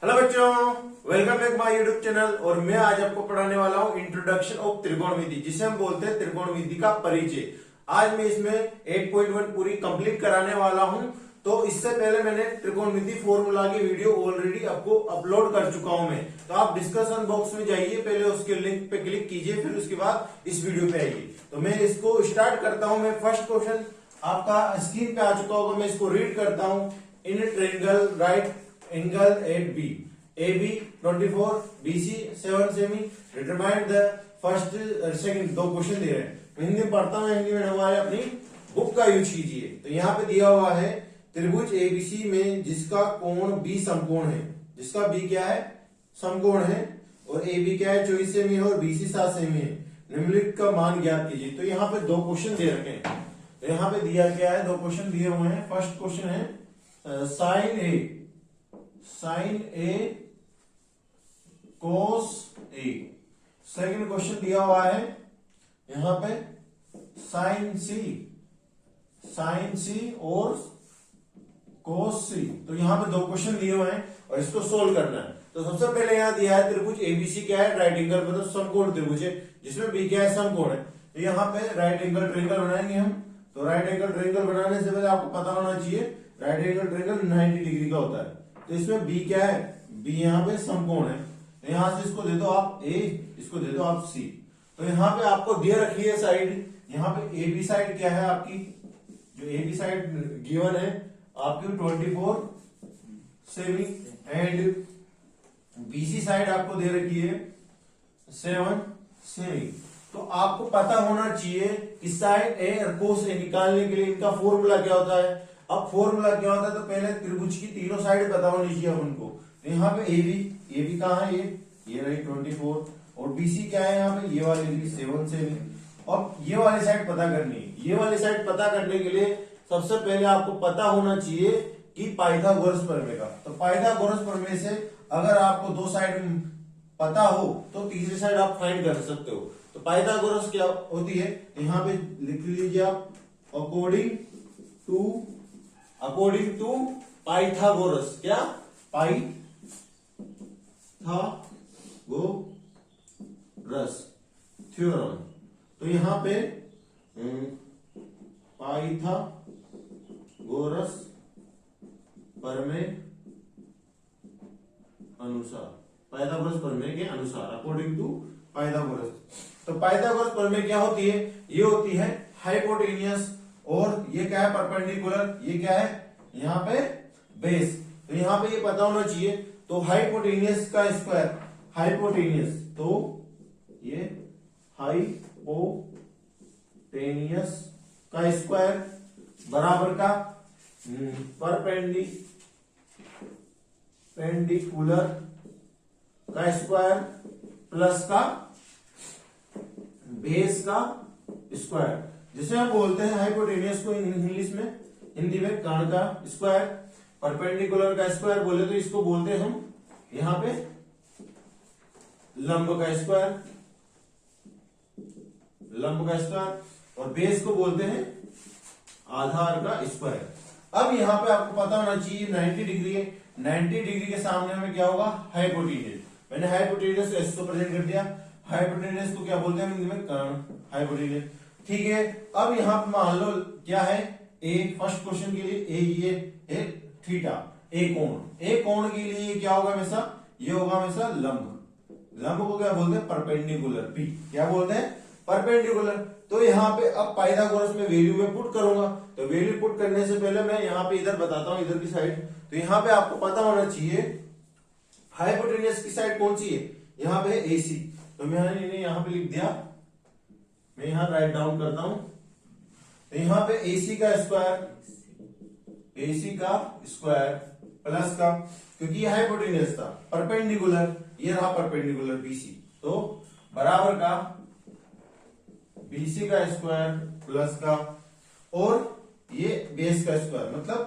Hello बच्चों, welcome back my YouTube channel. और मैं आज आपको पढ़ाने वाला हूं इंट्रोडक्शन ऑफ त्रिकोणमिति, जिसे हम बोलते हैं त्रिकोणमिति का परिचय। आज मैं इसमें 8.1 पूरी कंप्लीट कराने वाला हूं। तो इससे पहले मैंने त्रिकोणमिति फॉर्मूला की वीडियो ऑलरेडी आपको अपलोड कर चुका हूं मैं। तो आप डिस्कशन बॉक्स में जाइए, पहले उसके लिंक पे क्लिक कीजिए, फिर उसके बाद इस वीडियो पे आइए। तो मैं इसको स्टार्ट करता हूं। मैं फर्स्ट क्वेश्चन आपका स्क्रीन पे आ चुका होगा, मैं इसको रीड करता हूं। In triangle right angle at B, AB 24, BC 7 cm, determine the first second. दो क्वेश्चन दे रहे हैं, मैं हिंदी में पढ़ता हूं, हिंदी में हुआ है, अपनी बुक का यूज कीजिए। तो यहाँ पे दिया हुआ है त्रिभुज ABC में जिसका कोण B समकोण है, जिसका B क्या है, समकोण है, और AB क्या है, 24 सेमी है, और BC 7 सेमी है। निम्नलिखित का मान ज्ञात कीजिए। तो यहाँ पे दो क्वेश्चन दे रखे हैं। तो यहाँ पे दिया क्या है, दो क्वेश्चन दिए हुए हैं। फर्स्ट क्वेश्चन है साइन ए कोस ए। सेकंड क्वेश्चन दिया हुआ है यहां पे साइन सी और कोस सी। तो यहां पे दो क्वेश्चन दिए हुए हैं और इसको सोल्व करना है। तो सबसे पहले यहां दिया है त्रिभुज एबीसी क्या है, राइट एंगल मतलब समकोण त्रिभुज है, जिसमें बी क्या है, समकोण है। तो यहां पे राइट एंगल ट्रायंगल बनाएंगे हम। तो राइट एंगल ट्रायंगल बनाने से पहले आपको पता होना चाहिए राइट एंगल ट्रायंगल 90 डिग्री का होता है। तो इसमें बी क्या है, बी यहाँ पे समकोण है। तो यहां से इसको दे दो आप ए, इसको दे दो आप सी। तो यहाँ पे आपको दे रखी है साइड, यहाँ पे ए बी साइड क्या है आपकी, जो ए बी साइड गिवन है आपकी 24 सेमी, एंड बीसी साइड आपको दे रखी है 7 सेमी। तो आपको पता होना चाहिए कि साइन ए और कोस ए निकालने के लिए इनका फॉर्मूला क्या होता है। अब फॉर्मूला क्या होता है, तो पहले त्रिभुज की तीनों साइड पता होनी चाहिए उनको। तो यहाँ पे ए बी कहाँ है, ये रही 24, और बीसी क्या है यहाँ पे, ये वाली 7 सेमी। और ये वाली साइड पता करनी है। ये वाली साइड पता करने के लिए सबसे पहले आपको पता होना चाहिए कि पाइथागोरस प्रमेय का। तो पाइथागोरस प्रमेय से अगर आपको दो साइड पता हो तो तीसरी साइड आप फाइंड कर सकते हो। तो पाइथागोरस क्या होती है, यहाँ पे लिख लीजिए आप, अकॉर्डिंग टू पाइथागोरस, क्या, पाइथागोरस थ्योरम। तो यहां पे पाइथागोरस प्रमेय अनुसार, पाइथागोरस प्रमेय के अनुसार, अकॉर्डिंग टू पाइथागोरस। तो पाइथागोरस प्रमेय क्या होती है, ये होती है हाइपोटेनियस, और ये क्या है, परपेंडिकुलर, ये क्या है यहाँ पे बेस। तो यहाँ पे ये पता होना चाहिए। तो हाइपोटेनियस का स्क्वायर, हाइपोटेनियस, तो ये हाइपोटेनियस का स्क्वायर बराबर का परपेंडिकुलर का स्क्वायर प्लस का बेस का स्क्वायर, जिसे हम बोलते हैं हाइपोटेनियस को इंग्लिश में, हिंदी में कर्ण का स्क्वायर। परपेंडिकुलर का स्क्वायर बोले तो इसको बोलते हैं हम यहां पे लंब का स्क्वायर, और बेस को बोलते हैं आधार का स्क्वायर। अब यहां पे आपको पता होना चाहिए 90 डिग्री है, 90 डिग्री के सामने में क्या होगा, हाइपोटेनियस। मैंने हाइपोटेनियस को ऐसे प्रेजेंट कर दिया। हाइपोटेनियस को क्या बोलते हैं हिंदी में, कर्ण, हाइपोटेनियस, ठीक है। अब यहां पे मान लो क्या है, ए, फर्स्ट क्वेश्चन के लिए ए, ये थीटा, ए कोण के लिए क्या होगा हमेशा, ये होगा हमेशा लंब को क्या बोलते हैं, परपेंडिकुलर, पी क्या बोलते हैं, परपेंडिकुलर। तो यहाँ पे अब पाइथागोरस में वैल्यू में पुट करूंगा। तो वैल्यू पुट करने से पहले मैं यहाँ पे इधर बताता हूं, इधर की साइड। तो यहाँ पे आपको पता होना चाहिए हाइपोटेनियस की साइड कौन सी है, यहाँ पे AC। तो मैंने यहाँ पे लिख दिया, मैं यहां राइट डाउन करता हूं। तो यहां पे AC का स्क्वायर प्लस का, क्योंकि ये हाइपोटेनियस था, परपेंडिकुलर, ये रहा परपेंडिकुलर BC, तो बराबर का BC का स्क्वायर प्लस का, और ये बेस का स्क्वायर मतलब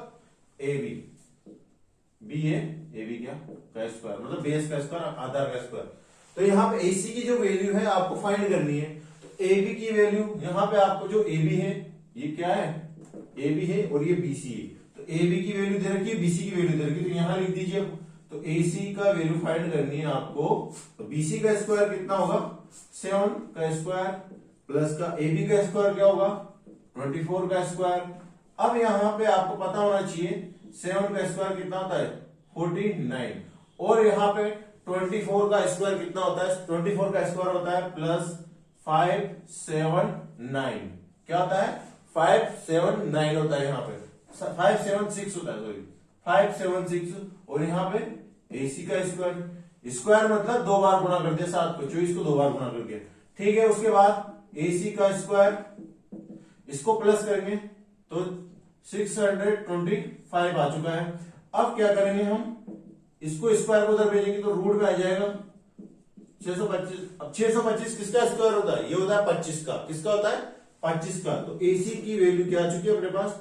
AB, AB क्या का स्क्वायर मतलब बेस का स्क्वायर, आधार का स्क्वायर। तो यहाँ पे AC की जो वैल्यू है आपको फाइंड करनी है। तो AB की वैल्यू यहाँ पे आपको जो AB है, ये क्या है, AB है, और ये BC है। तो AB की वैल्यू दे रखी है, BC की वैल्यू दे रखी है। तो यहाँ लिख दीजिए तो AC का वैल्यू फाइंड करनी है आपको। तो BC का स्क्वायर कितना होगा 7 का स्क्वायर प्लस का AB का स्क्वायर क्या होगा 24 का स्क्वायर। अब यहां पे आपको पता होना चाहिए 7 का स्क्वायर कितना होता है 49 और यहाँ पे 24 का स्क्वायर कितना होता है 24 का स्क्वायर होता है प्लस 579 क्या होता है 579 होता है यहाँ पे 576 होता है सॉरी 576 और यहाँ पे AC का स्क्वायर स्क्वायर मतलब दो बार गुणा कर दिया 7 को 24 को दो बार गुणा कर दिया ठीक है। उसके बाद AC का स्क्वायर इसको प्लस करेंगे तो 625 आ चुका है। अब क्या करेंगे हम इसको स्क्वायर को उधर भेजेंगे तो रूट में आ जाएगा 625। अब 625 किसका स्क्वायर होता है ये होता है 25 का किसका होता है 25 का। तो AC की वैल्यू क्या आ चुकी है अपने पास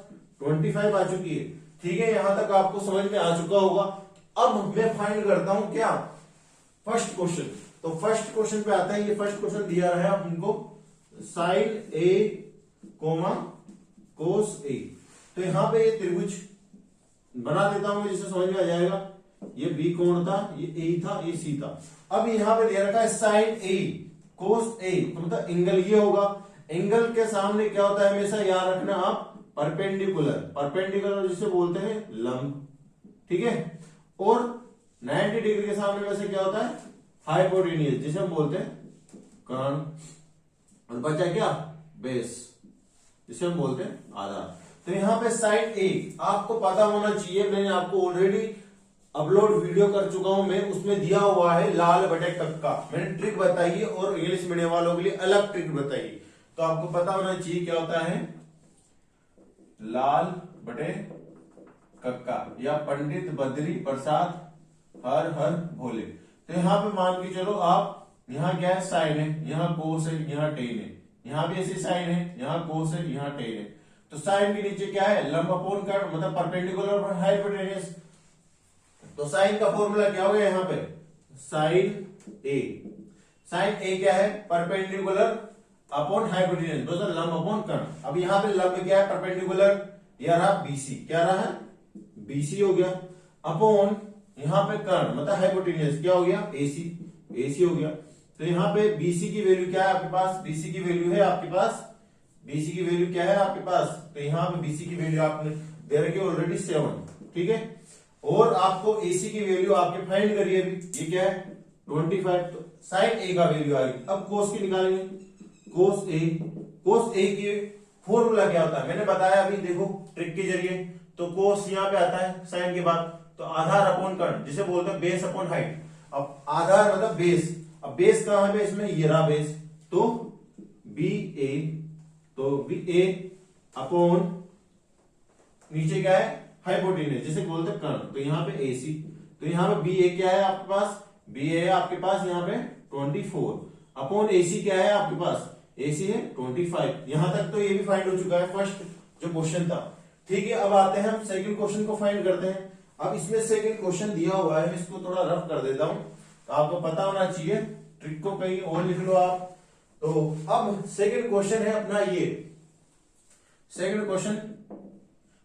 25 आ चुकी है ठीक है। यहां तक आपको समझ में आ चुका होगा। अब मैं फाइंड करता हूं क्या फर्स्ट क्वेश्चन। तो फर्स्ट क्वेश्चन पे आता है ये फर्स्ट क्वेश्चन दिया है आपको साइन A कोस A। तो यहां पे ये त्रिभुज बना देता हूं जिससे समझ में आ जाएगा। ये B कोण था ये A था ये C था। अब यहां पे दे रखा है साइन A कोस A तो मतलब एंगल ये होगा। एंगल के सामने क्या होता है हमेशा याद रखना आप परपेंडिकुलर जिसे बोलते हैं लंब ठीक है। और 90 डिग्री के सामने में से क्या होता है हाइपोटेन्यूज जिसे हम बोलते हैं कर्ण और बचा क्या बेस जिसे हम बोलते हैं आधार। तो यहां पे साइन A आपको पता होना चाहिए मैंने आपको ऑलरेडी अपलोड वीडियो कर चुका हूं मैं उसमें दिया हुआ है लाल बटे कक्का मैंने ट्रिक बताई है और इंग्लिश मीडियम वालों के लिए अलग ट्रिक बताई। तो आपको पता होना चाहिए क्या होता है लाल बटे कक्का या पंडित बद्री प्रसाद हर हर भोले। तो यहां पे मान के चलो आप यहाँ क्या है साइन है यहाँ कोस है यहाँ टेन है यहाँ भी ऐसी साइन है यहाँ कोस है यहाँ टेन है। तो साइन के नीचे क्या है लंब अपोन कर्ण मतलब परपेंडिकुलर और हाइपोटेन्यूज। तो साइन का फॉर्मूला क्या हो गया यहाँ पे साइन ए क्या है परपेंडिकुलर अपॉन हाइपोटेन्यूज मतलब लंब अपॉन कर्ण। अब यहाँ पे लंब क्या है परपेंडिकुलर यह रहा BC क्या रहा है BC हो गया अपॉन यहाँ पे कर्ण मतलब हाइपोटेन्यूज क्या हो गया AC हो गया। तो यहाँ पे BC की वैल्यू क्या है आपके पास BC की वैल्यू है आपके पास BC की वैल्यू क्या है आपके पास। तो यहाँ पे BC की वैल्यू आपने दे रखी ऑलरेडी 7 ठीक है। और आपको AC की वैल्यू आपके फाइंड करिए अभी ये क्या है 25। तो साइन A का वैल्यू आएगी। अब कोस की निकालेंगे कोस A की फॉर्मूला क्या होता है मैंने बताया अभी देखो ट्रिक के जरिए। तो कोस यहाँ पे आता है साइन के बाद तो आधार अपॉन कर्ण जिसे बोलते हैं बेस अपॉन हाइट। अब आधार मतलब बेस अब बेस कहां है इसमें ये रहा बेस तो BA अपॉन नीचे क्या है हाइपोटेन्यूज जिसे बोलते हैं कर्ण। तो यहाँ पे AC तो यहाँ पे BA क्या है आपके पास BA है आपके पास यहाँ पे 24 अपॉन AC क्या है आपके पास AC है 25। यहां तक तो ये भी फाइंड हो चुका है फर्स्ट जो क्वेश्चन था ठीक है। अब आते हैं हम सेकंड क्वेश्चन को फाइंड करते हैं। अब इसमें सेकंड क्वेश्चन दिया हुआ है मैं इसको थोड़ा रफ कर देता हूं तो आपको पता होना चाहिए ट्रिक को कहीं और लिख लो आप। तो अब सेकंड क्वेश्चन है अपना ये सेकंड क्वेश्चन।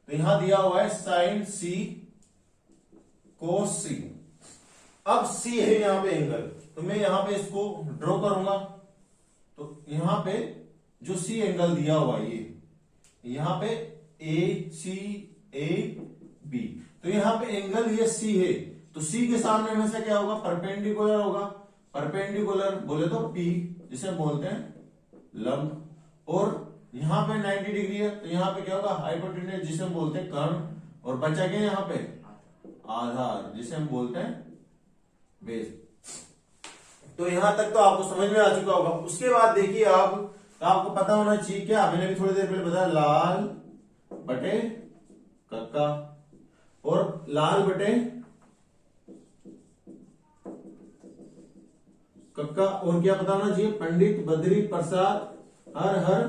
तो यहां दिया हुआ है साइन C कोस C। अब C है यहां पे एंगल तो मैं यहां पे इसको ड्रॉ करूंगा। तो यहां पे जो C एंगल दिया हुआ है ये यहां पे ACAB तो यहां पे एंगल ये C है। तो C के सामने में से क्या होगा परपेंडिकुलर होगा परपेंडिकुलर बोले तो P जिसे बोलते हैं लंब। और यहां पे 90 डिग्री है तो यहां पे क्या होगा हाइपोटेन्यूज जिसे हम बोलते हैं कर्ण। और बचा क्या यहां पे आधार जिसे हम बोलते हैं बेस। तो यहां तक तो आपको समझ में आ चुका होगा। उसके बाद देखिए आप तो आपको पता होना चाहिए क्या मैंने भी थोड़ी देर पहले बताया लाल बटे कक्का और लाल बटे कक्का और क्या पता होना चाहिए पंडित बद्री प्रसाद हर हर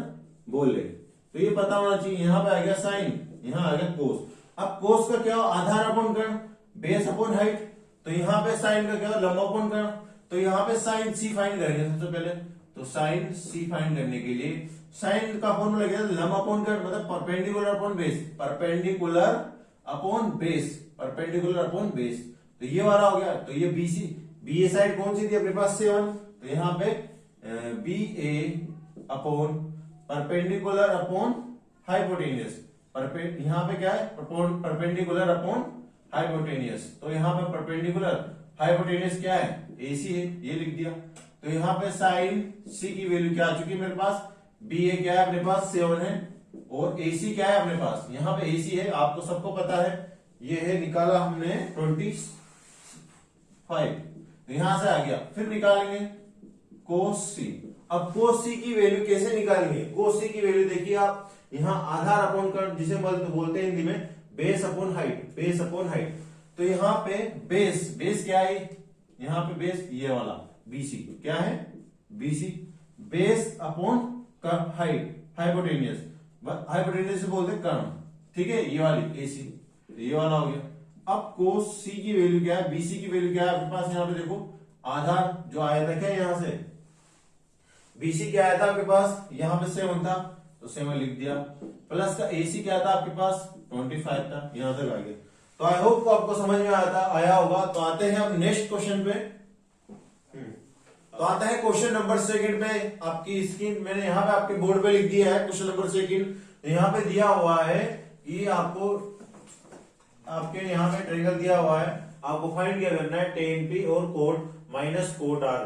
बोले। तो ये पता होना चाहिए। यहां पे आ गया साइन यहां आ गया कोस। अब कोस का क्या आधार अपॉन कर्ण बेस अपॉन हाइट। तो यहां पे साइन का क्या लंब अपॉन कर्ण। तो यहां पे साइन C फाइंड करेंगे सबसे पहले। तो साइन C फाइंड करने के लिए साइन का फॉर्मूला क्या है लंब अपॉन कर्ण मतलब perpendicular upon base perpendicular upon base. तो ये वाला हो गया। तो ये बीसी, बी ए साइड कौन सी थी अपने पास 7, तो यहाँ पे बी ए अपॉन परपेंडिकुलर अपॉन हाइपोटेनियस, यहाँ पे क्या है परपेंडिकुलर अपॉन हाइपोटेनियस, तो यहाँ पे परपेंडिकुलर हाइपोटेनियस क्या है AC है, ये लिख दिया। तो यहाँ पे साइन C की वैल्यू क्या आ चुकी है मेरे पास, बी ए क्या है अपने पास 7 है, और AC क्या है अपने पास, यहाँ पे AC है आपको सबको पता है, ये है निकाला हमने 25, तो यहां से आ गया। फिर निकालेंगे cos C। अब cos C की वैल्यू कैसे निकालेंगे, cos C की वैल्यू देखिए आप, यहाँ आधार अपॉन कर जिसे बोलते हैं हिंदी में base upon height, base upon height. तो यहाँ पे बेस क्या है, यहाँ पे बेस ये वाला BC क्या है BC, base upon height hypotenuse, hypotenuse से बोलते हैं कर्ण, ठीक है, ये वाली AC, ये वाला हो गया। अब cos C की वैल्यू क्या है, BC की वैल्यू क्या है आपके पास, यहाँ पे देखो आधार जो आया था क्या यहां से, BC क्या आया था आपके पास, यहाँ पे 7 था तो 7 लिख दिया, प्लस का AC क्या था आपके पास 25 था, यहां तक आ गया। तो आई होप को आपको समझ में आया होगा। तो आते हैं अब नेक्स्ट क्वेश्चन पे। तो आता है क्वेश्चन नंबर 2 पे, आपकी स्क्रीन मैंने यहाँ पे आपके बोर्ड पे लिख दिया है क्वेश्चन नंबर 2। यहाँ पे दिया हुआ है कि आपको आपके यहाँ पे ट्रिंगल दिया हुआ है, आपको फाइंड क्या करना है tan P और कोट माइनस कोट R,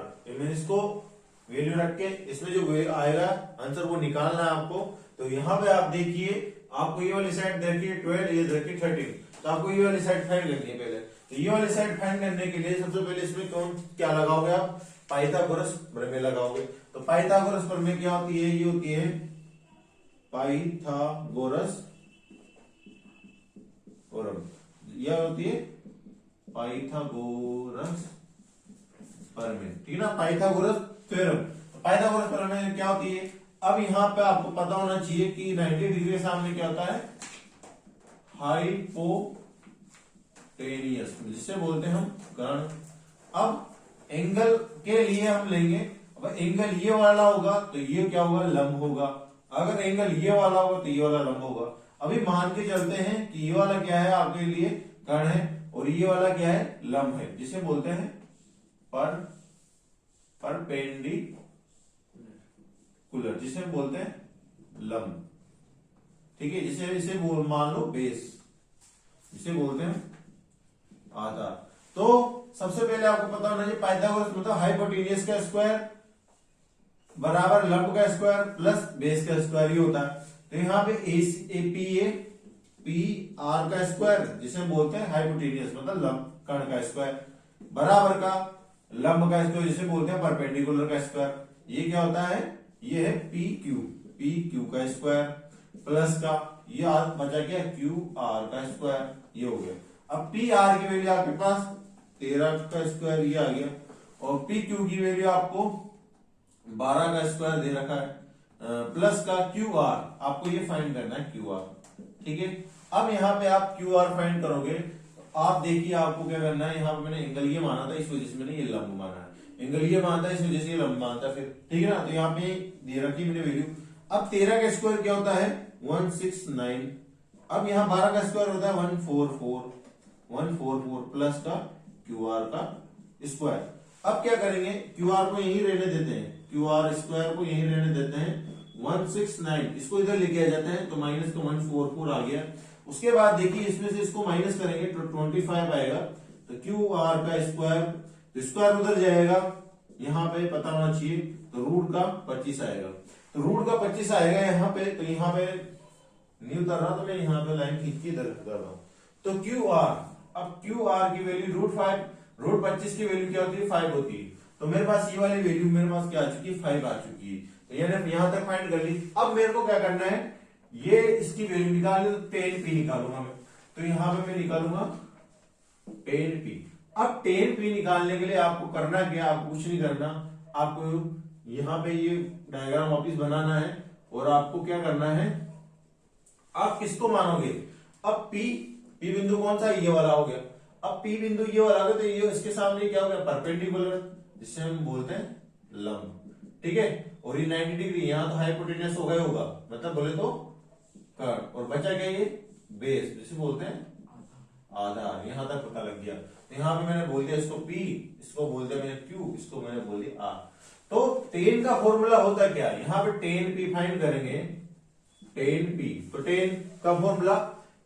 इसको वैल्यू रख के इसमें जो आएगा आंसर वो निकालना है आपको। तो यहाँ पे आप देखिए, आपको ये वाली साइड देखिए 12, ये देखिए 13, तो आपको ये वाली साइड फाइंड करनी है पहले। तो ये वाली साइड फाइंड करने के लिए सबसे पहले इसमें क्या लगाओगे आप, पाइथागोरस प्रमेय लगाओगे। तो पाइथागोरस प्रमेय क्या होती है, ये होती है पाइथागोरस यह होती है पाइथागोरस प्रमेय, ठीक है ना, पाइथागोरस थ्योरम। पाइथागोरस प्रमेय क्या होती है, अब यहाँ पे आपको पता होना चाहिए कि 90 डिग्री के सामने क्या होता है हाइपोटेनियस, जिसे बोलते हैं हम कर्ण। अब एंगल के लिए हम लेंगे, अब एंगल ये वाला होगा तो ये क्या होगा लंब होगा, अगर एंगल ये वाला होगा तो ये वाला लंब होगा। अभी मान के चलते हैं कि ये वाला क्या है आपके लिए कर्ण है और ये वाला क्या है लंब है, जिसे बोलते हैं परपेंडिकुलर, जिसे बोलते हैं लंब, ठीक है, जिसे इसे मान लो बेस, जिसे बोलते हैं आधार। तो सबसे पहले आपको पता होना चाहिए पाइथागोरस मतलब हाइपोटेनियस का स्क्वायर बराबर लंब का स्क्वायर प्लस बेस का स्क्वायर ही होता है। तो यहाँ पे पी आर का स्क्वायर, जिसे बोलते हैं हाइपोटेनियस मतलब लंब कर्ण का स्क्वायर, बराबर का लंब का स्क्वायर जिसे बोलते हैं परपेंडिकुलर का स्क्वायर। ये क्या होता है, ये है पी क्यू का स्क्वायर प्लस का ये बचा क्या क्यू आर का स्क्वायर, ये हो गया। अब पी आर की वैल्यू आपके पास 13 का स्क्वायर ये आ गया, और पी क्यू की वैल्यू आपको 12 का स्क्वायर दे रखा है, प्लस का क्यू आर, आपको ये फाइंड करना है क्यू आर, ठीक है। अब यहाँ पे आप क्यू आर फाइंड करोगे, आप देखिए आपको क्या करना है, यहाँ पे मैंने एंगल ये माना था इस वजह से मैंने ये लंब माना है, एंगल ये मानता है इस वजह से ये लंब मानता है, फिर ठीक है ना। तो यहाँ पे दे रखी मैंने वैल्यू। अब 13 का स्क्वायर क्या होता है 169, अब यहाँ 12 का स्क्वायर होता है 144 प्लस का क्यू आर का स्क्वायर। अब क्या करेंगे, क्यू आर को यही रहने देते हैं, क्यू आर स्क्वायर को यही रहने देते हैं 169, इसको इधर लेके आ जाते हैं तो माइनस का 144 आ गया। उसके बाद देखिए इसमें से इसको माइनस करेंगे तो 25 आएगा, तो क्यू आर का स्क्वायर, तो स्क्वायर उधर जाएगा, यहाँ पे पता होना चाहिए, तो रूट का 25 आएगा, तो रूट का 25 आएगा यहाँ पे। तो यहाँ पे नहीं उतर रहा तो मैं यहाँ पे लाइन खींच के इधर कर रहा हूं। तो क्यू आर, अब क्यू आर की वैल्यू रूट 25 की वैल्यू क्या होती है 5 होती है, तो मेरे पास ये वाली वैल्यू मेरे पास क्या आ चुकी है 5 आ चुकी है, तो यानी यहां तक फाइंड कर ली। अब मेरे को क्या करना है, ये इसकी वैल्यू निकालनी, तो tan P निकालूंगा मैं, तो यहां पे मैं निकालूंगा tan P। अब tan P निकालने के लिए आपको करना क्या, आपको कुछ नहीं करना, आपको यहां पे ये डायग्राम वापिस बनाना है और आपको क्या करना है, आप किसको मानोगे, अब P बिंदु कौन सा, ये वाला हो गया। अब P बिंदु ये वाला हो गया, तो ये इसके सामने क्या हो गया परपेंडिकुलर, जिसे हम बोलते हैं लंब, ठीक है। और ये 90 डिग्री, यहां तो हाइपोटेनियस हो गया होगा, मतलब बोले तो कर्ण, और बचा क्या ये बेस, जिसे बोलते हैं आधार। यहां तक पता लग गया। तो यहाँ पे मैंने बोल दिया इसको P, इसको बोल दिया मैंने Q, इसको मैंने बोल दिया R। तो tan का फॉर्मूला होता क्या है, यहाँ पे tan P फाइंड करेंगे, tan P। तो tan का फॉर्मूला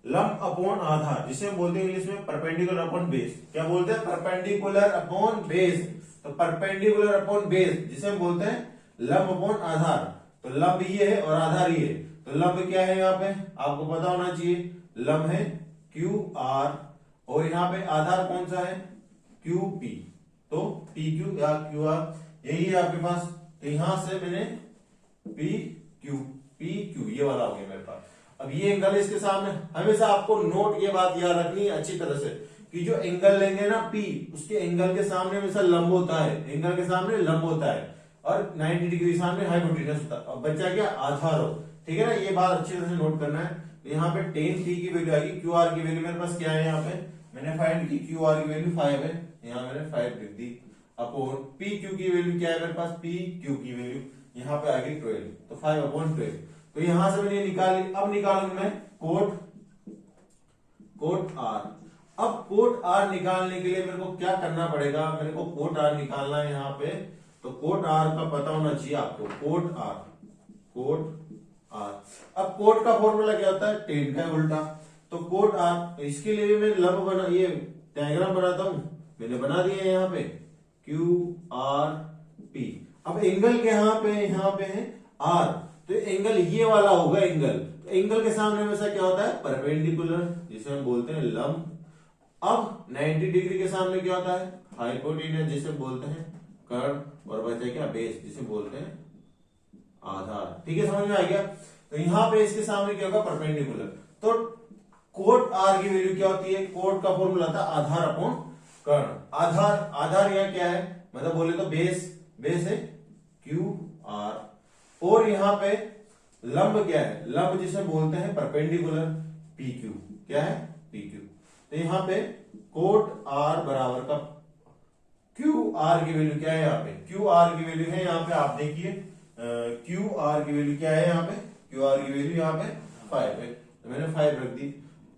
लंब अपॉन आधार, जिसे बोलते हैं इंग्लिश में परपेंडिकुलर अपॉन बेस। क्या बोलते हैं, परपेंडिकुलर अपॉन बेस। तो परपेंडिकुलर अपॉन बेस जिसे बोलते हैं लंब अपॉन आधार। तो लंब ये है और आधार ये है। तो लंब क्या है, यहाँ पे आपको पता होना चाहिए, लंब है QR, और यहाँ पे आधार कौन सा है, QP। तो PQ या QR यही है आपके पास। तो यहां से मैंने PQ ये वाला हो गया मेरे पास। अब ये एंगल है इसके सामने। हमेशा आपको नोट ये बात याद रखनी है अच्छी तरह से कि जो एंगल लेंगे ना P, उसके एंगल के सामने हमेशा लंब होता है, एंगल के सामने लंब होता है, और 90 डिग्री सामने हाइपोटेनस होता है। अब बच्चा क्या, आधार हो। ठीक है ना, ये बात अच्छी तरह से नोट करना है। तो यहाँ पे tan P की वैल्यू आएगी, QR की वैल्यू मेरे पास क्या है, यहाँ पे मैंने फाइंड की QR की वैल्यू 5 है, यहाँ मैंने 5 लिख दी, अपॉन PQ की वैल्यू क्या है मेरे पास, PQ की वैल्यू यहाँ पे आ गई 12, तो 5/12। तो यहां से मैंने निकाल ली। अब निकालूंगा मैं कोट R। अब कोट R निकालने के लिए मेरे को क्या करना पड़ेगा, मेरे को कोट R निकालना है यहाँ पे। तो कोट R का पता होना चाहिए आपको, कोट R। अब कोट का फॉर्मूला क्या होता है, tan का उल्टा। तो कोट R, तो इसके लिए मैं लंब बना, ये डायग्राम बनाता हूं, मैंने बना दिया है यहाँ पे QRP। अब एंगल के यहाँ पे है R, तो एंगल ये वाला होगा एंगल। तो एंगल के सामने हमेशा क्या होता है, परपेंडिकुलर, जिसे हम बोलते हैं लंब। अब 90 डिग्री के सामने क्या होता है, हाइपोटेनस, जिसे बोलते हैं कर्ण, और बचा क्या, बेस, जिसे बोलते हैं आधार। ठीक है, समझ में आ गया। तो यहाँ पे इसके सामने क्या होगा, परपेंडिकुलर। तो कोट R की वैल्यू क्या होती है, कोट का फॉर्मूला था आधार अपॉन कर्ण। आधार यहाँ क्या है, मतलब बोले तो बेस है QR, और यहाँ पे लंब क्या है, लंब जिसे बोलते हैं परपेंडिकुलर, PQ। क्या है, PQ। तो यहाँ पे कोट R बराबर का QR की वैल्यू क्या है, यहाँ पे QR की वैल्यू है, यहाँ पे आप देखिए QR की वैल्यू क्या है, यहाँ पे QR की वैल्यू यहाँ पे 5 है, तो मैंने 5 रख दी।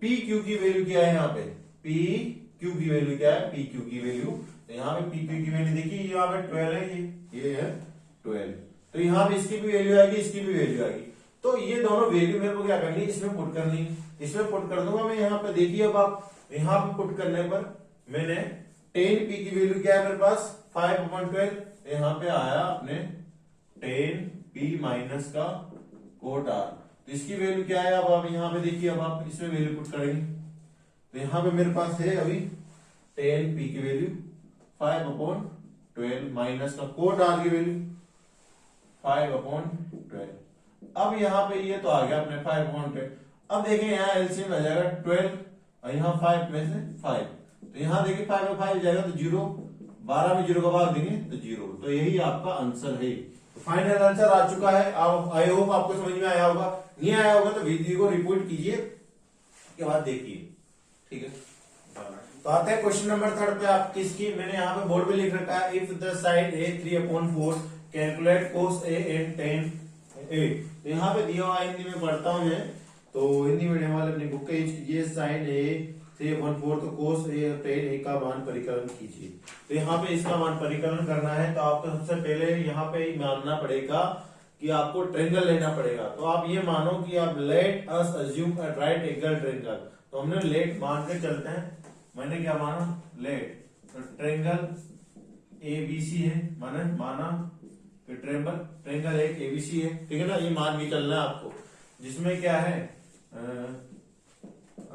PQ की वैल्यू क्या है, यहाँ पे PQ की वैल्यू क्या है, PQ की वैल्यू, तो यहाँ पे PQ की वैल्यू देखिए, यहाँ पे 12 है, ये है 12। तो यहाँ पे इसकी भी वैल्यू आएगी, इसकी भी वैल्यू आएगी। तो ये दोनों वैल्यू मेरे को क्या करनी है, इसमें पुट करनी है। इसमें पुट कर दूंगा मैं यहाँ पे, देखिए अब आप यहाँ पे पुट करने पर मैंने tan P की वैल्यू क्या है मेरे पास, 5/12। यहाँ पे आया अपने tan P माइनस का कोट R। तो इसकी वैल्यू क्या है, अब आप यहाँ पे देखिए, अब आप इसमें वैल्यू पुट करेंगे। तो यहाँ पे मेरे पास है अभी tan P की वैल्यू 5/12 माइनस का कोट R की वैल्यू 5/12। अब यहाँ पे ये तो आ गया अपने 5/12। अब देखें यहाँ एलसीएम आ जाएगा 12 और यहाँ 5 में से 5। तो यहाँ देखिए 5 में 5 जाएगा तो 0, 12 में 0 का भाग देंगे तो 0। तो यही आपका आंसर है। तो फाइनल आंसर आ चुका है। आई होप आपको समझ में आया होगा। नहीं आया होगा तो वीडियो को रिपोर्ट कीजिए, के बाद देखिए। ठीक है, तो आते हैं क्वेश्चन नंबर 3 पे। आप किसकी, मैंने यहाँ पे बोर्ड पे लिख रखा है, if the side A 3/4 calculate cos A and tan A। तो यहाँ पे दिया हुआ हिंदी में पढ़ता हूँ मैं, तो हिंदी मीडियम वाले अपनी बुक का यूज कीजिए। साइन A 3/4, तो cos A और tan A का मान परिकलन कीजिए। तो यहाँ पे इसका मान परिकलन करना है तो आपको सबसे पहले यहाँ पे मानना पड़ेगा कि आपको ट्रेंगल लेना पड़ेगा। तो आप ये मानो कि आप let us assume a right angle triangle. तो हमने लेट मान के चलते हैं, मैंने क्या माना, लेट। तो ट्रेंगल ABC है, माना कि ट्रेंगल एक ABC है। ठीक है ना, ये मान के चलना है आपको, जिसमें क्या है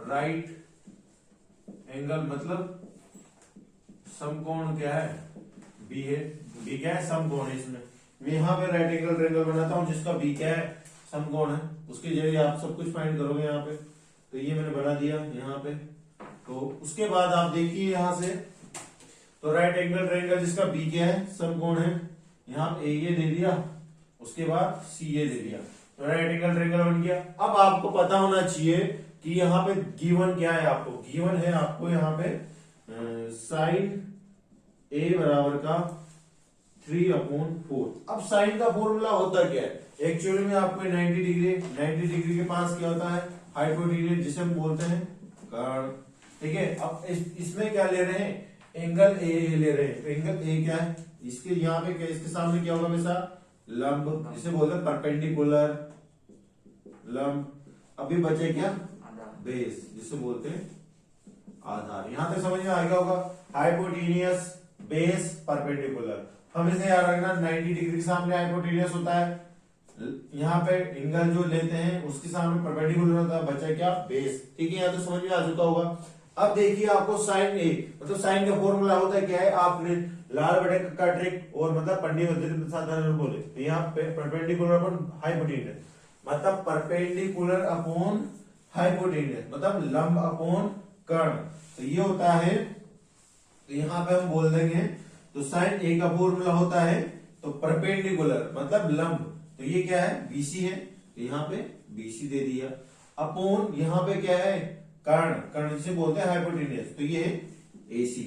राइट एंगल मतलब समकोण क्या है, B है। B क्या है, समकोण है। इसमें मैं यहाँ पे राइट एंगल ट्रेंगल बनाता हूँ जिसका B क्या है, समकोण है। उसके जरिए आप सब कुछ फाइंड करोगे यहाँ पे। तो ये मैंने बना दिया यहाँ पे। तो उसके बाद आप देखिए यहाँ से, तो राइट एंगल ट्रायंगल जिसका बी क्या है, समकोण है, यहाँ पे ए दे दिया, उसके बाद सी ए दे दिया, तो राइट एंगल ट्रायंगल बन गया। अब आपको पता होना चाहिए कि यहाँ पे गिवन क्या है, आपको गिवन है आपको यहाँ पे साइन ए बराबर का 3/4। अब साइन का फॉर्मूला होता क्या है, एक्चुअली में आपको 90 डिग्री के पास क्या होता है, हाइपोटेन्यूज जिसे हम बोलते हैं कर्ण। ठीक है। अब इसमें क्या ले रहे हैं, एंगल ए ले रहे हैं। तो एंगल ए क्या है, इसके यहाँ पे क्या, इसके सामने क्या होगा हमेशा, लंब, जिसे बोलते हैं परपेंडिकुलर लंब। अभी बचे क्या, बेस, जिसे बोलते हैं आधार। यहां तक समझ में आ गया होगा। Hypotenuse, base, perpendicular. हमेशा याद रखना 90 डिग्री के सामने हाइपोटेनियस होता है, यहाँ पे एंगल जो लेते हैं उसके सामने परपेंडिकुलर होता है, बचा क्या, बेस। ठीक है, यहाँ तो समझ में आ चुका होगा। अब देखिए आपको साइन ए, मतलब साइन का फॉर्मूला होता है क्या है, आपने लाल बटे का ट्रिक और मतलब पंडित बोले, तो यहाँ पे परपेंडिकुलर अपॉन हाइपोटेनियस, मतलब परपेंडिकुलर अपॉन हाइपोटेनियस, मतलब लंब अपॉन कर्ण। तो ये होता है, तो यहाँ पे हम बोल देंगे, तो साइन ए का फॉर्मूला होता है तो परपेंडिकुलर मतलब लंब, तो ये क्या है, बीसी है, तो यहाँ पे बीसी दे दिया, अपॉन यहाँ पे क्या है, कर्ण, कर्ण जिसे बोलते हैं हाइपोटेनियस, तो ये है एसी।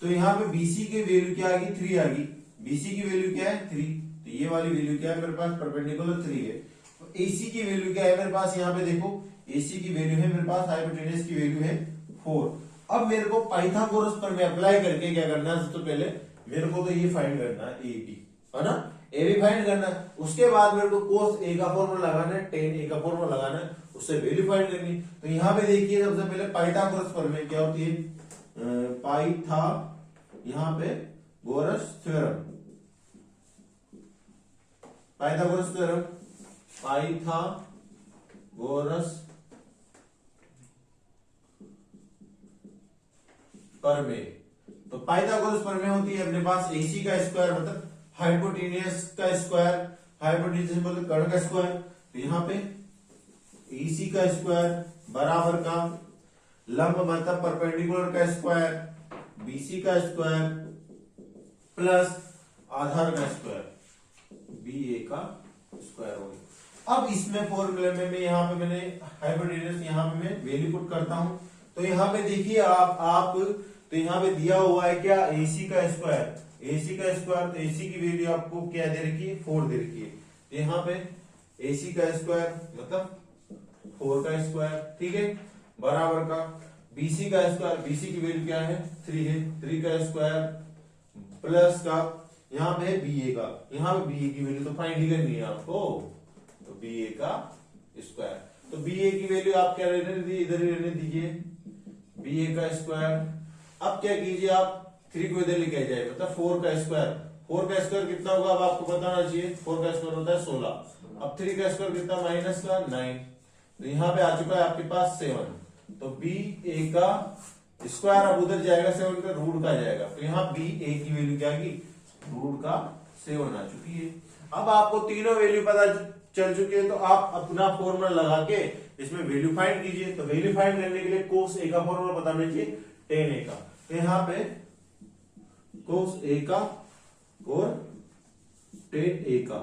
तो यहाँ पे बीसी की वैल्यू क्या आ गई, 3 आ गई। बीसी की वैल्यू क्या है, 3, तो ये वाली वैल्यू क्या है मेरे पास, परपेंडिकुलर 3 है। तो एसी की वैल्यू क्या है मेरे पास, यहाँ पे देखो एसी की वैल्यू है मेरे पास, हाइपोटेनियस की वैल्यू है 4। अब मेरे को पाइथागोरस पर में अप्लाई करके क्या करना है, सबसे पहले मेरे को तो ये फाइंड करना है ए बी, है ना, ए बी फाइंड करना है। उसके बाद मेरे को कोस ए का फॉर्मूला लगाना है, टेन ए का फॉर्मूला लगाना है, उससे वैल्यू फाइंड करनी। तो यहाँ पे देखिए सबसे पहले पाइथागोरस प्रमेय क्या होती है, पाइथा, यहाँ पे गोरस थ्योरम, पाइथागोरस थ्योरम, पाइथागोरस प्रमेय। तो पाइथागोरस प्रमेय होती है अपने पास एसी का स्क्वायर मतलब हाइपोटेनियस का स्क्वायर, हाइपोटेनियस मतलब कर्ण का स्क्वायर, तो यहाँ पे एसी का स्क्वायर बराबर का लंब मतलब परपेंडिकुलर का स्क्वायर, बीसी का स्क्वायर प्लस आधार का स्क्वायर, बी ए का स्क्वायर हो गया। अब इसमें फॉर्मूले में मैं यहाँ पे मैंने हाइपोटेनियस यहाँ पे मैं वैल्यू पुट करता हूं। तो यहाँ पे देखिए आप तो यहाँ पे दिया हुआ है क्या, एसी का स्क्वायर, एसी का स्क्वायर, तो एसी की वैल्यू आपको क्या दे रखी है, 4 दे रखी है। तो यहाँ पे एसी का स्क्वायर मतलब 4 का स्क्वायर, ठीक है, बराबर का बीसी का स्क्वायर, बीसी की वैल्यू क्या है, 3 है, 3 का स्क्वायर प्लस का यहाँ पे बीए का, यहाँ पे बीए की वैल्यू तो फाइंड ही करनी है आपको, तो बीए का स्क्वायर। तो बीए की वैल्यू आप क्या रहने दीजिए, इधर ही रहने दीजिए, बीए का स्क्वायर। अब क्या कीजिए आप 3 को इधर लेके जाए, मतलब 4 का स्क्वायर, 4 का स्क्वायर कितना होगा अब आपको बताना चाहिए, 4 का स्क्वायर होता है 16। अब 3 का स्क्वायर कितना, माइनस का 9, तो यहाँ पे आ चुका है आपके पास 7। तो बी ए का स्क्वायर अब उधर जाएगा 7 का रूट का जाएगा, तो यहाँ बी ए की वैल्यू क्या आएगी, रूट का 7 आ चुकी है। अब आपको तीनों वैल्यू पता चल चुकी है, तो आप अपना फॉर्मूला लगा के इसमें वैल्यू फाइंड कीजिए। तो वैल्यू फाइंड करने के लिए कोस ए का फॉर्मूला बताना चाहिए, टेन ए का। तो यहाँ पे कोस ए का और टेन ए का,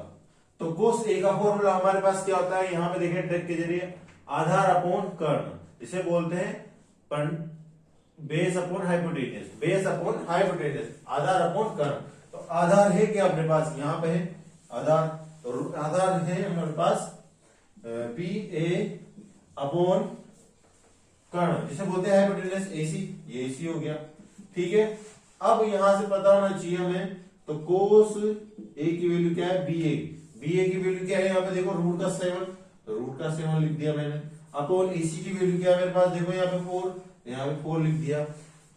तो कोस ए का फॉर्मूला हमारे पास क्या होता है, यहाँ पे देखें ट्रिक के जरिए, आधार अपॉन कर्ण, इसे बोलते हैं base upon hypotenuse, base upon hypotenuse, आधार अपॉन कर्ण। तो आधार है क्या अपने पास, यहाँ पे है आधार, तो आधार है हमारे पास बी ए अपॉन कर्ण, जिसे बोलते हैं हाइपोटेनियस एसी, ये एसी हो गया, ठीक है। अब यहां से पता होना चाहिए हमें, तो कोस ए की वैल्यू क्या है, बी ए, बी ए की वैल्यू क्या है, यहाँ पे देखो रूट का 7, तो रूट का 7 लिख दिया मैंने, अपॉन एसी की वैल्यू क्या है मेरे पास, देखो यहाँ पे 4, यहाँ पे 4 लिख दिया।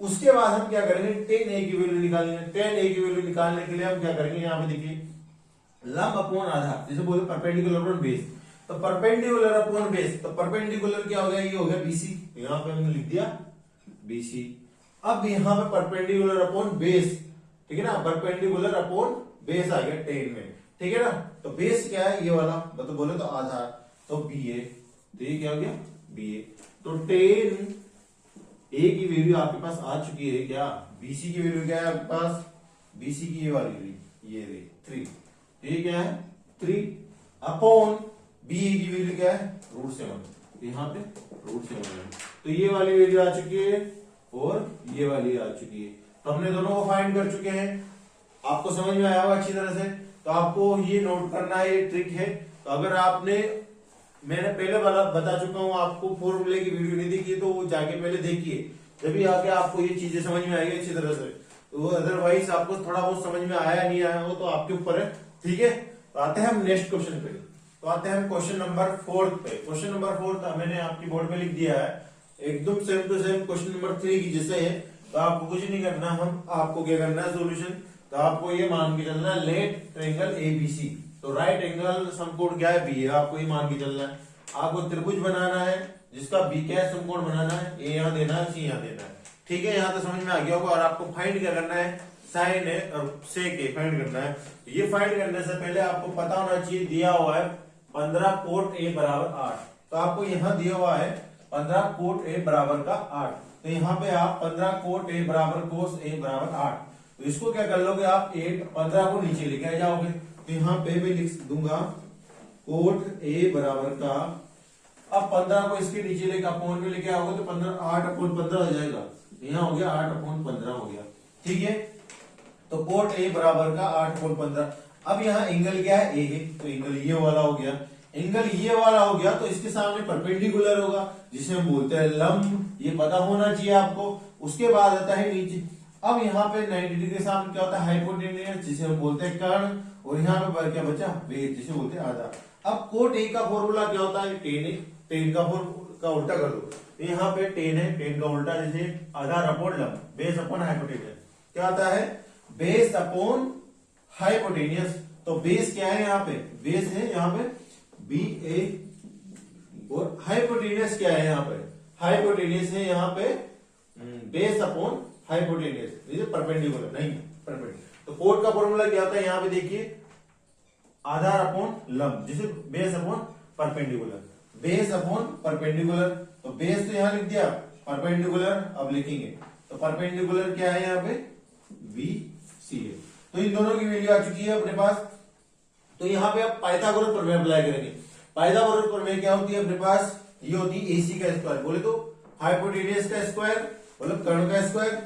उसके बाद हम क्या करेंगे, टेन ए की वैल्यू निकालेंगे। टेन ए की वैल्यू निकालने के लिए हम क्या करेंगे, यहाँ पे देखिए लंब अपॉन आधार, जैसे बोलते परपेंडिकुलर अपॉन बेस, तो परपेंडिकुलर अपॉन बेस, तो परपेंडिकुलर क्या हो गया, ये हो गया बीसी, तो यहाँ पे हमने लिख दिया बीसी। अब यहाँ पे परपेंडिकुलर अपॉन बेस, ठीक है ना, परपेंडिकुलर अपॉन बेस आ गया 10 में, ठीक है ना। तो बेस क्या है, ये वाला मतलब बोले तो आधार, तो बी ए, तो ये क्या हो गया बी ए। तो 10 ए की वैल्यू आपके पास आ चुकी है क्या, बीसी की वैल्यू क्या है आपके पास, बीसी की ये वाली ये 3, ये क्या है 3 अपॉन बी ए की वैल्यू क्या है √7, यहाँ पे √7 है, तो ये वाली वैल्यू आ चुकी है और ये वाली आ चुकी है। तो हमने दोनों को फाइंड कर चुके हैं, आपको समझ में आया होगा अच्छी तरह से। तो आपको ये नोट करना है, ये ट्रिक है। तो अगर आपने, मैंने पहले वाला बता चुका हूं आपको, फॉर्मूले की वीडियो नहीं देखी तो वो जाके पहले देखिए, जब आके आपको ये चीजें समझ में आएगी अच्छी तरह से। तो अदरवाइज आपको थोड़ा बहुत समझ में आया नहीं आया वो तो आपके ऊपर है, ठीक है। तो आते हैं हम नेक्स्ट क्वेश्चन पे। तो आते हैं हम क्वेश्चन नंबर 4 पे। क्वेश्चन नंबर 4 मैंने आपकी बोर्ड पे लिख दिया है, एकदम same to same question number 3 की जैसे है। तो आपको कुछ नहीं करना, हम आपको क्या करना है सोल्यूशन, तो आपको ये मान के चलना है लेट ट्रायंगल एबीसी। तो राइट एंगल समकोण क्या है, बी है, आपको ये मान के चलना है। आपको त्रिभुज बनाना है जिसका बी क्या है, समकोण बनाना है, ए यहाँ देना है, सी यहाँ देना है, ठीक है। यहाँ तो समझ में आ गया होगा। और आपको फाइंड क्या करना है, साइन है और सेक है फाइंड करना है। ये फाइंड करने से पहले आपको पता होना चाहिए, दिया हुआ है 15 कोट ए बराबर 8। तो आपको यहाँ दिया हुआ है 15 कोट ए बराबर का 8। तो यहाँ पे आप 15 कोट ए बराबर कोस ए बराबर 8, तो इसको क्या कर लोगे आप 15 को नीचे लेके आ जाओगे। तो यहाँ पे भी लिख दूंगा कोट ए बराबर का, अब 15 को इसके नीचे लेके अपॉन में लेके आओगे तो 15 8/15 हो जाएगा। यहाँ हो गया 8/15 हो गया, ठीक है। तो कोट ए बराबर का 8/15। अब यहाँ एंगल क्या है, ए है, तो एंगल ये वाला हो गया। एंगल ये वाला हो गया तो इसके सामने परपेंडिकुलर होगा जिसे हम बोलते हैं लंब, ये पता होना चाहिए आपको। उसके बाद आता है नीचे। अब यहाँ पे 90 डिग्री के सामने क्या होता है, हाइपोटेन्यूस जिसे हम बोलते हैं कर्ण, और यहाँ पे क्या बचा, बेस जिसे बोलते हैं आधा। अब कोट ए का फॉर्मूला क्या होता है, टेन है, टेन का उल्टा कर दो। तो यहाँ पे टेन है, टेन का उल्टा जैसे आधार अपॉन लंब, बेस अपॉन हाइपोटेन्यूस क्या आता है, बेस अपॉन हाइपोटेन्यूस। तो बेस क्या है यहाँ पे, बेस है यहाँ पे बी ए, और हाइपोटेन्यूस क्या है यहाँ पे, हाइपोटेन्यूस है यहाँ पे बेस अपॉन हाइपोटेन्यूस, परपेंडिकुलर नहीं परपेंडिकुलर। तो कोट का फॉर्मूला क्या होता है, यहाँ पे देखिए आधार अपॉन लंब जिसे base upon perpendicular, base upon perpendicular. तो बेस तो यहाँ लिख दिया, परपेंडिकुलर अब लिखेंगे। तो परपेंडिकुलर क्या है यहाँ पे, बी सी है। तो इन दोनों की वैल्यू आ चुकी है अपने पास। तो यहाँ पे आप पाइथागोरस प्रमेय अप्लाई करेंगे। पाइथागोरस प्रमेय क्या होती है अपने पास, ये होती है एसी का स्क्वायर, बोले तो हाइपोटेन्यूस का स्क्वायर मतलब कर्ण का स्क्वायर।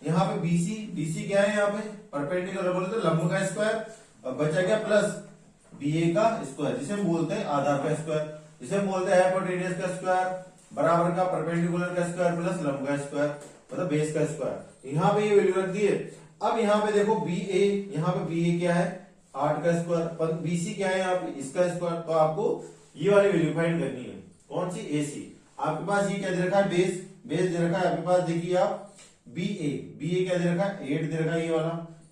यहाँ पे बीसी, बीसी क्या है यहाँ पे परपेंडिकुलर, बोले तो लंब का स्क्वायर। अब बचा क्या प्लस बीए का स्क्वायर जिसे हम बोलते हैं आधार का स्क्वायर, जिसे हम बोलते हैं हाइपोटेन्यूस का स्क्वायर बराबर का परपेंडिकुलर का स्क्वायर प्लस लंब का स्क्वायर मतलब बेस का स्क्वायर। यहाँ पे ये वैल्यू रख दी है। अब यहाँ पे देखो बी ए, यहाँ पे बी ए क्या है 8 का स्क्वायर, बीसी क्या है यहाँ पे इसका स्क्वायर। तो आपको ये वाली वैल्यू फाइंड करनी है, कौन सी, एसी। आपके पास ये क्या दे रखा है, बेस, बेस दे रखा है आपके पास, देखिए आप बी ए क्या दे रखा है 8 दे रखा है ये वाला,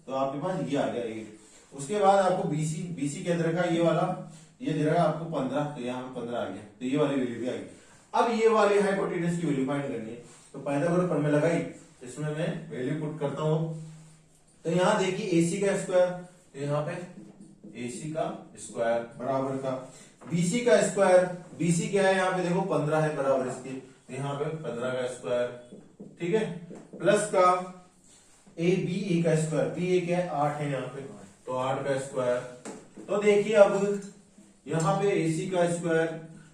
तो आपके पास ये आ गया 8। उसके बाद आपको बीसी, बीसी क्या दे रखा है ये वाला, ये दे रखा है आपको 15, तो यहाँ पे 15 आ गया, तो ये वाली वैल्यू भी आ गई। अब ये वाली हाइपोटेन्यूस की वैल्यू फाइंड करनी है। तो पाइथागोरस प्रमेय लगाई, इसमें मैं वैल्यू पुट करता हूं। तो यहाँ देखिए एसी का स्क्वायर, तो यहाँ पे एसी का स्क्वायर बराबर का बीसी का स्क्वायर, बीसी क्या है यहाँ पे देखो 15 है बराबर इसके, तो यहाँ पे 15 का स्क्वायर, ठीक है, प्लस का ए बी ए का स्क्वायर, बी ए क्या है 8 है यहाँ पे, तो 8 का स्क्वायर। तो देखिए अब यहाँ पे एसी का स्क्वायर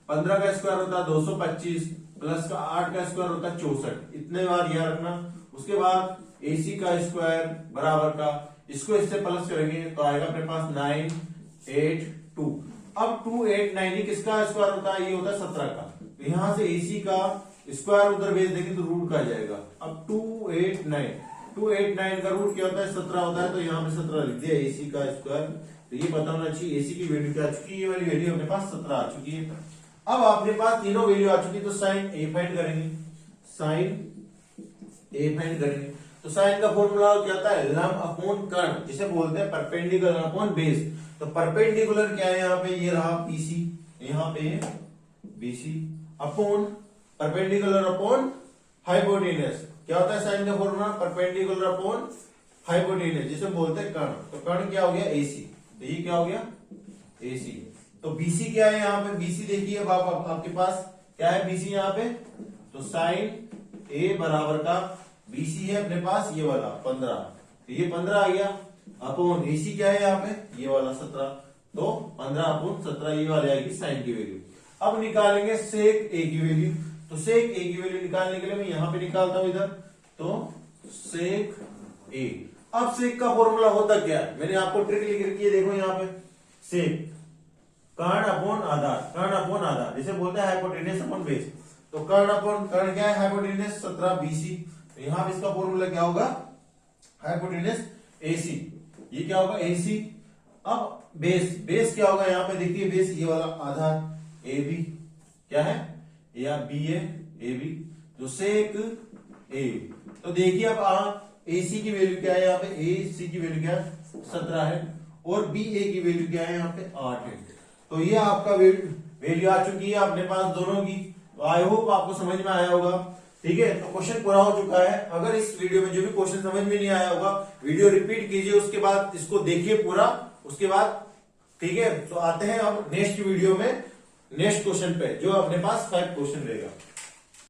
15 का स्क्वायर होता है 225 प्लस का 8 का स्क्वायर होता है 64, इतने बार याद रखना। उसके बाद एसी का स्क्वायर बराबर का, इसको इससे प्लस करेंगे तो आएगा अपने पास 982। अब 289 किसका स्क्वायर होता है, ये होता है 17 का। तो यहां से एसी का स्क्वायर उधर भेज देंगे तो रूट का आ जाएगा। अब 289 का रूट क्या होता है 17 होता है, तो यहाँ पे 17 लिख दिया एसी का स्क्वायर। तो ये पता होना चाहिए एसी की वैल्यू क्या आ चुकी है, ये वाली वैल्यू अपने पास 17 आ चुकी है। अब आपके पास तीनों वैल्यू आ चुकी है, तो साइन ए फाइंड करेंगे, साइन ए फाइंड करेंगे। तो साइन का फॉर्मूला क्या होता है, लंब अपॉन कर्ण, जिसे बोलते हैं परपेंडिकुलर अपॉन बेस। तो परपेंडिकुलर क्या है यहाँ पे, ये रहा पीसी, यहाँ पे BC upon perpendicular upon hypotenuse. क्या होता है साइन का फॉर्मूला, परपेंडिकुलर अपॉन हाइपोटेन्यूस, जिसे बोलते हैं कर्ण। तो कर्ण क्या हो गया एसी, तो ये क्या हो गया एसी। तो बीसी क्या है यहाँ पे, बीसी देखिए अब आपके पास क्या है बीसी यहाँ पे, तो साइन ए बराबर का बीसी है अपने पास ये वाला 15, तो ये 15 आ गया अपॉन एसी क्या है यहाँ पे ये वाला 17, तो 15 अपॉन 17 ये वाली आएगी साइन की वैल्यू। अब निकालेंगे सेक ए की वैल्यू। तो सेक ए की वैल्यू निकालने के लिए मैं यहाँ पे निकालता हूं इधर, तो सेक ए। अब सेक का फॉर्मूला होता क्या है, मैंने आपको ट्रिक लिख रखी है, देखो यहाँ पे सेक कर्ण अपॉन आधार, कर्ण अपॉन आधार, जिसे बोलते हैं हाइपोटेन्यूस अपॉन बेस। तो कर्ण क्या है, हाइपोटेन्यूज 17 BC। तो यहाँ पे इसका फॉर्मूला क्या होगा, हाइपोटेन्यूज AC, ये क्या होगा AC। अब बेस क्या होगा, यहाँ पे देखिए बेस ये वाला आधार AB क्या है, या B है AB, तो सेक A। तो देखिए अब AC की वैल्यू क्या है, यहाँ पे AC की वैल्यू क्या है 17 है, और BA की वैल्यू क्या है यहाँ पे 8 है। तो ये आपका वैल्यू आ चुकी है अपने पास दोनों की। तो आई होप आपको समझ में आया होगा। ठीक है, तो क्वेश्चन पूरा हो चुका है। अगर इस वीडियो में जो भी क्वेश्चन समझ में नहीं आया होगा, वीडियो रिपीट कीजिए, उसके बाद इसको देखिए पूरा, उसके बाद ठीक है। तो आते हैं अब नेक्स्ट वीडियो में नेक्स्ट क्वेश्चन पे, जो अपने पास 5 क्वेश्चन रहेगा।